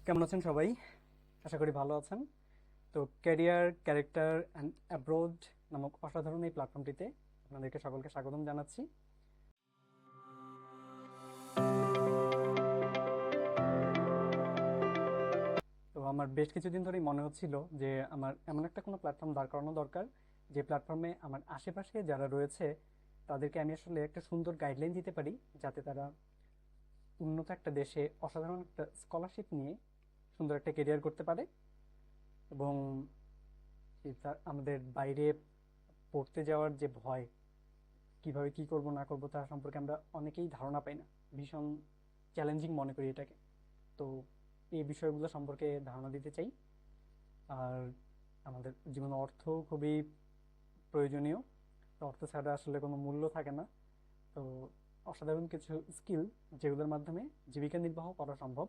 কেমন আছেন সবাই? আশা করি ভালো আছেন। তো ক্যারিয়ার ক্যারেক্টার অ্যান্ড অ্যাব্রোড নামক অসাধারণ এই প্ল্যাটফর্মটিতে আপনাদেরকে সকলকে স্বাগতম জানাচ্ছি। তো আমার বেশ কিছুদিন ধরেই মনে হচ্ছিল যে আমার এমন একটা কোনো প্ল্যাটফর্ম দাঁড় করানো দরকার, যে প্ল্যাটফর্মে আমার আশেপাশে যারা রয়েছে তাদেরকে আমি আসলে একটা সুন্দর গাইডলাইন দিতে পারি, যাতে তারা উন্নত একটা দেশে অসাধারণ একটা স্কলারশিপ নিয়ে সুন্দর একটা কেরিয়ার করতে পারে। এবং আমাদের বাইরে পড়তে যাওয়ার যে ভয়, কিভাবে কি করব না করব তার সম্পর্কে আমরা অনেকেই ধারণা পাই না। ভীষণ চ্যালেঞ্জিং মনে করি এটাকে। তো এই বিষয়গুলো সম্পর্কে ধারণা দিতে চাই। আর আমাদের জীবনে অর্থ খুবই প্রয়োজনীয়। তো অর্থ ছাড়া আসলে কোনো মূল্য থাকে না। তো অসাধারণ কিছু স্কিল যেগুলোর মাধ্যমে জীবিকা নির্বাহ করা সম্ভব,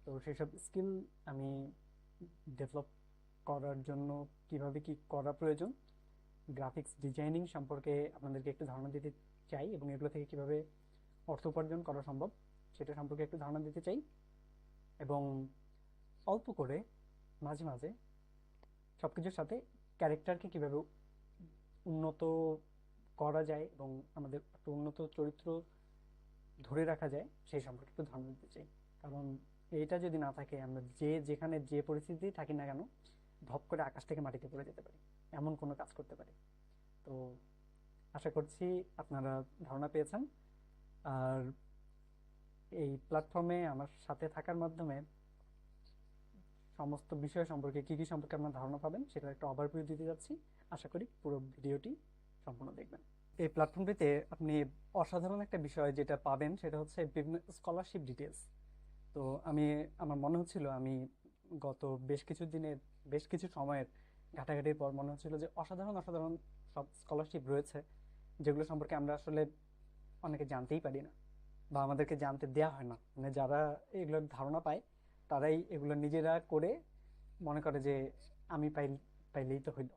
তো সেসব স্কিল আমি ডেভেলপ করার জন্য কিভাবে কি করা প্রয়োজন, গ্রাফিক্স ডিজাইনিং সম্পর্কে আপনাদেরকে একটু ধারণা দিতে চাই, এবং এগুলো থেকে কিভাবে অর্থ উপার্জন করা সম্ভব সেটা সম্পর্কে একটু ধারণা দিতে চাই। এবং অল্প করে মাঝে মাঝে সবকিছুর সাথে ক্যারেক্টারকে কিভাবে উন্নত করা যায় এবং আমাদের একটা উন্নত চরিত্র ধরে রাখা যায় সেই সম্পর্কে একটু ধারণা দিতে চাই। কারণ এইটা যদি না থাকে, আমরা যে যেখানে যে পরিস্থিতিতেই থাকি না কেন, ধপ করে আকাশ থেকে মাটিতে পড়ে যেতে পারি, এমন কোনো কাজ করতে পারি। তো আশা করছি আপনারা ধারণা পেয়েছেন। আর এই প্ল্যাটফর্মে আমার সাথে থাকার মাধ্যমে সমস্ত বিষয় সম্পর্কে কী কী সম্পর্কে আপনার ধারণা পাবেন সেটার একটা ওভারভিউ দিতে যাচ্ছি। আশা করি পুরো ভিডিওটি সম্পূর্ণ দেখবেন। এই প্ল্যাটফর্মটিতে আপনি অসাধারণ একটা বিষয় যেটা পাবেন সেটা হচ্ছে বিভিন্ন স্কলারশিপ ডিটেলস। তো আমার মনে হচ্ছিল, আমি গত বেশ কিছু দিনের, বেশ কিছু সময়ের ঘাটাঘাটির পর মনে হচ্ছিল যে অসাধারণ অসাধারণ সব স্কলারশিপ রয়েছে, যেগুলো সম্পর্কে আমরা আসলে অনেকে জানতেই পারি না, বা আমাদেরকে জানতে দেয়া হয় না। মানে যারা এগুলোর ধারণা পায় তারাই এগুলো নিজেরা করে মনে করে যে আমি পাইলেই তো হইলো।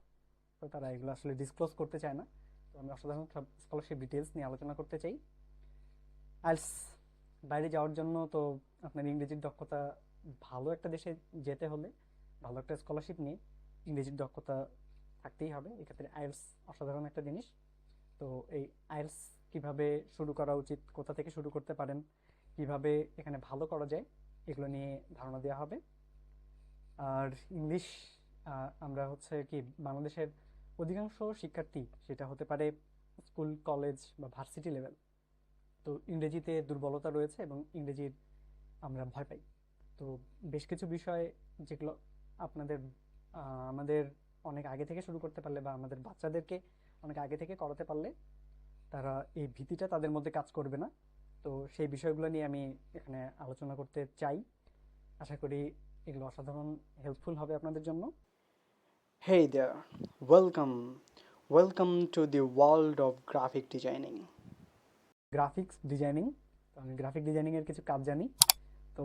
তো তারা এগুলো আসলে ডিসক্লোজ করতে চায় না। তো আমি অসাধারণ সব স্কলারশিপ ডিটেলস নিয়ে আলোচনা করতে চাই। আইলস বাইরে যাওয়ার জন্য তো আপনার ইংরেজির দক্ষতা, ভালো একটা দেশে যেতে হলে ভালো একটা স্কলারশিপ নিয়ে ইংরেজির দক্ষতা থাকতেই হবে। এক্ষেত্রে আইএলস অসাধারণ একটা জিনিস। তো এই আইএলস কিভাবে শুরু করা উচিত, কোথা থেকে শুরু করতে পারেন, কিভাবে এখানে ভালো করা যায়, এগুলো নিয়ে ধারণা দেওয়া হবে। আর ইংলিশ, আমরা হচ্ছে কি, বাংলাদেশের অধিকাংশ শিক্ষার্থী, সেটা হতে পারে স্কুল কলেজ বা ভার্সিটি লেভেল, তো ইংরেজিতে দুর্বলতা রয়েছে এবং ইংরেজির আমরা ভয় পাই। তো বেশ কিছু বিষয় যেগুলো আপনাদের আমাদের অনেক আগে থেকে শুরু করতে পারলে, বা আমাদের বাচ্চাদেরকে অনেক আগে থেকে করাতে পারলে, তারা এই ভীতিটা তাদের মধ্যে কাজ করবে না। তো সেই বিষয়গুলো নিয়ে আমি এখানে আলোচনা করতে চাই। আশা করি এগুলো অসাধারণ হেল্পফুল হবে আপনাদের জন্য। Hey there, welcome to the world of graphic designing. Graphics designing, তো আমি গ্রাফিক ডিজাইনিংয়ের কিছু কাজ জানি। তো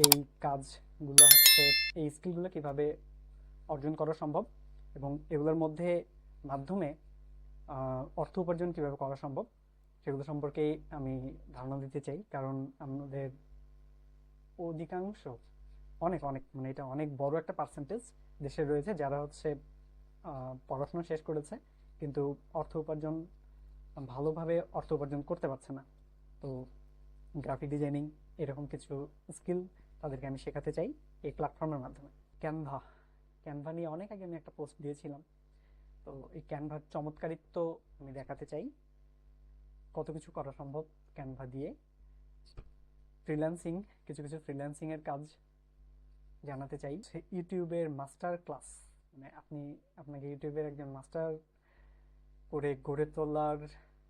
এই কাজগুলো হচ্ছে, এই স্কিলগুলো কিভাবে অর্জন করা সম্ভব এবং এগুলোর মধ্যে মাধ্যমে অর্থ উপার্জন কিভাবে করা সম্ভব সেগুলো সম্পর্কেই আমি ধারণা দিতে চাই। কারণ আমাদের অধিকাংশ, অনেক অনেক মানে এটা অনেক বড় একটা পার্সেন্টেজ দেশে রয়েছে যারা হচ্ছে পড়াশোনা শেষ করেছে কিন্তু অর্থ উপার্জন, ভালোভাবে অর্থ উপার্জন করতে পারছে না। তো গ্রাফিক ডিজাইনিং এরকম কিছু স্কিল তাদেরকে আমি শেখাতে চাই এই প্ল্যাটফর্মের মাধ্যমে। ক্যানভা, ক্যানভা নিয়ে অনেক আগে আমি একটা পোস্ট দিয়েছিলাম। তো এই ক্যানভার চমৎকারিত্ব আমি দেখাতে চাই, কত কিছু করা সম্ভব ক্যানভা দিয়ে। ফ্রিল্যান্সিং, কিছু কিছু ফ্রিল্যান্সিংয়ের কাজ জানাতে চাই। ইউটিউবের মাস্টার ক্লাস, মানে আপনাকে ইউটিউবের একজন মাস্টার করে গড়ে তোলার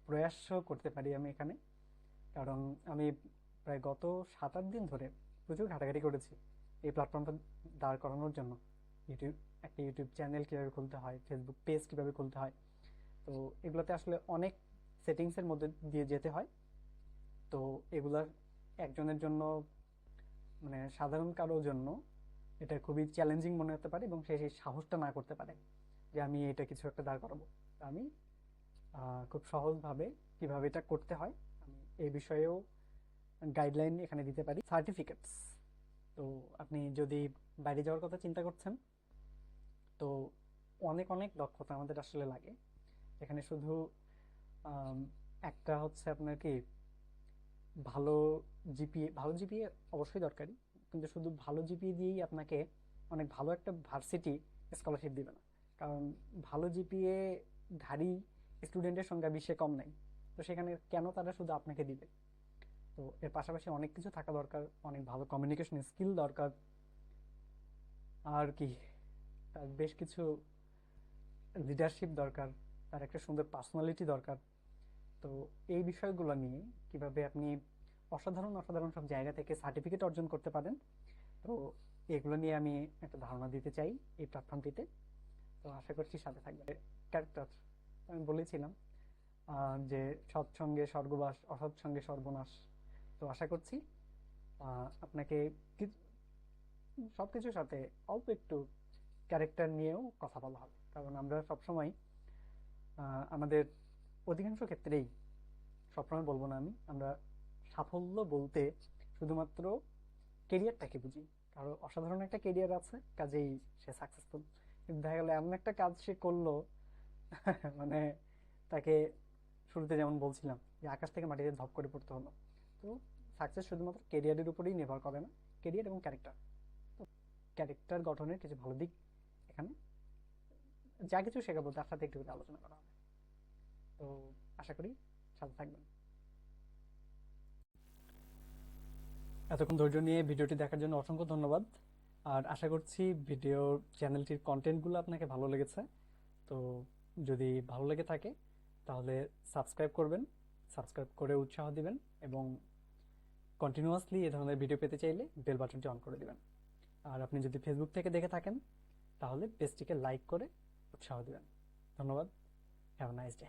প্রয়াসও করতে পারি আমি এখানে। কারণ আমি প্রায় গত 7-8 দিন ধরে প্রচুর ঘাটাঘাটি করেছি এই প্ল্যাটফর্মটা দাঁড় করানোর জন্য। ইউটিউব, একটা ইউটিউব চ্যানেল কীভাবে খুলতে হয়, ফেসবুক পেজ কীভাবে খুলতে হয়, তো এগুলোতে আসলে অনেক সেটিংসের মধ্যে দিয়ে যেতে হয়। তো এগুলা একজনের জন্য, মানে সাধারণ কারোর জন্য এটা খুবই চ্যালেঞ্জিং মনে হতে পারে এবং সে সেই সাহসটা না করতে পারে যে আমি এটা কিছু একটা দাঁড় করাবো। আমি খুব সহজভাবে কিভাবে এটা করতে হয় আমি এই বিষয়েও গাইডলাইন এখানে দিতে পারি। সার্টিফিকেটস, তো তো আপনি যদি বাইরে যাওয়ার কথা চিন্তা করছেন, তো অনেক অনেক দক্ষতা আমাদের আসলে লাগে এখানে। শুধু আম, একটা হচ্ছে আপনার কি ভালো জিপিএ অবশ্যই দরকারি, কিন্তু শুধু ভালো জিপিএ দিয়েই আপনাকে অনেক ভালো একটা ভার্সিটি স্কলারশিপ দিবে না। কারণ ভালো জিপিএ ধারী স্টুডেন্টের সংখ্যা বিশ্বে কম নাই। তো সেখানে কেন তারা শুধু আপনাকে দিবে? তো এর পাশাপাশি অনেক কিছু থাকা দরকার, অনেক ভালো কমিউনিকেশন স্কিল দরকার, আর কি তার বেশ কিছু লিডারশিপ দরকার, তার একটা সুন্দর পার্সোনালিটি দরকার। তো এই বিষয়গুলো নিয়ে কিভাবে আপনি অসাধারণ অসাধারণ সব জায়গা থেকে সার্টিফিকেট অর্জন করতে পারেন, তো এগুলো নিয়ে আমি একটা ধারণা দিতে চাই এই প্ল্যাটফর্মটিতে। তো আশা করছি সাথে থাকবে। ক্যারেক্টার আমি বলেছিলাম যে সৎসঙ্গে স্বর্গবাস, অসৎসঙ্গে সর্বনাশ। তো আশা করছি আপনাকে সবকিছুর সাথে অল্প একটু ক্যারেক্টার নিয়েও কথা বলা হবে। কারণ আমরা সবসময় আমাদের অধিকাংশ ক্ষেত্রেই, সবসময় বলবো না আমি, আমরা সাফল্য বলতে শুধুমাত্র কেরিয়ারটাকে বুঝি। কারো অসাধারণ একটা কেরিয়ার আছে, কাজেই সে সাকসেসফুল। কিন্তু দেখা গেলো এমন একটা কাজ সে করলো মানে তাকে শুরুতে যেমন বলছিলাম যে আকাশ থেকে মাটিতে ধপ করে পড়তে হলো। তো সাকসেস শুধুমাত্র কেরিয়ারের উপরেই নির্ভর করে না, কেরিয়ার এবং ক্যারেক্টার। তো ক্যারেক্টার গঠনের কিছু ভালো দিক এখানে যা কিছু শেখাবো তার সাথে একটু করে আলোচনা করা হবে। তো আশা করি সাথে থাকবেন। এতক্ষণ ধৈর্য নিয়ে ভিডিওটি দেখার জন্য অসংখ্য ধন্যবাদ। আর আশা করছি ভিডিও চ্যানেলটির কন্টেন্টগুলো আপনাকে ভালো লেগেছে। তো যদি ভালো লেগে থাকে তাহলে সাবস্ক্রাইব করবেন, সাবস্ক্রাইব করে উৎসাহ দিবেন, এবং কন্টিনিউয়াসলি এ ধরনের ভিডিও পেতে চাইলে বেল বাটনটি অন করে দিবেন। আর আপনি যদি ফেসবুক থেকে দেখে থাকেন তাহলে পেজটিকে লাইক করে উৎসাহ দিবেন। ধন্যবাদ। Have a nice day.